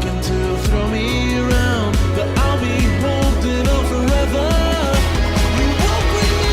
looking to throw me around, but I'll be holding on forever. You won't bring me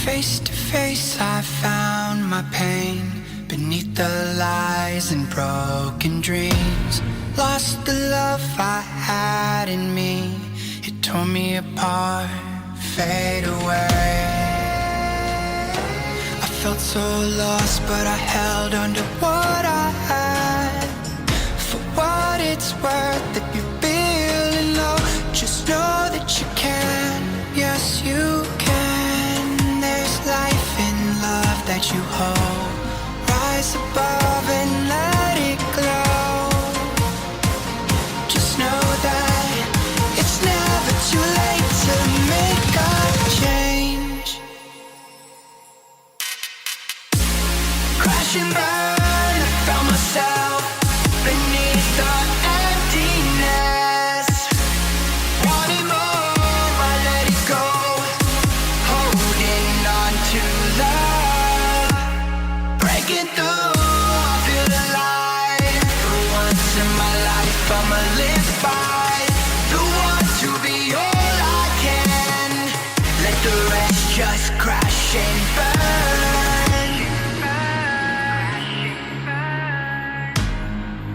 Face to face, I found my pain beneath the lies and broken dreams. Lost the love I had in me. It tore me apart, fade away. I felt so lost, but I held on to what I had. For what it's worth, if you're feeling low, just know that you can. Yes, you can. Life in love that you hold. Rise above and let it glow. Just know that it's never too late to make a change. Crash and burn, I found myself beneath the emptiness. Wanting more, I let it go. Holding on to love, breaking through, I feel alive. For once in my life, I'ma live by the want to be all I can. Let the rest just crash and burn.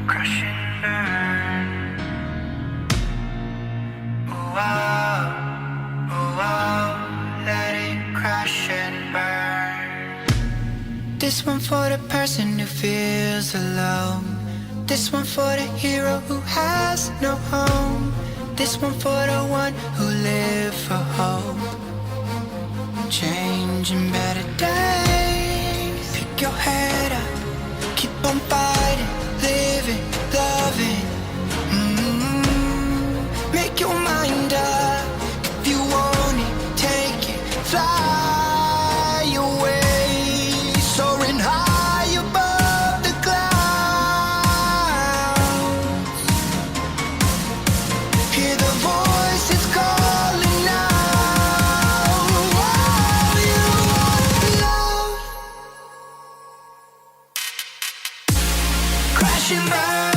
Crash and burn. Oh, wow. Oh, wow. Let it crash and burn. This one for the person who feels alone. This one for the hero who has no home. This one for the one who lived for hope. Changing better days. Pick your head up, keep on fighting, living, loving. Make your mind up. If you want it, take it, fly away, soaring high above the clouds. Hear the voices calling out. All you want love. Crash and burn.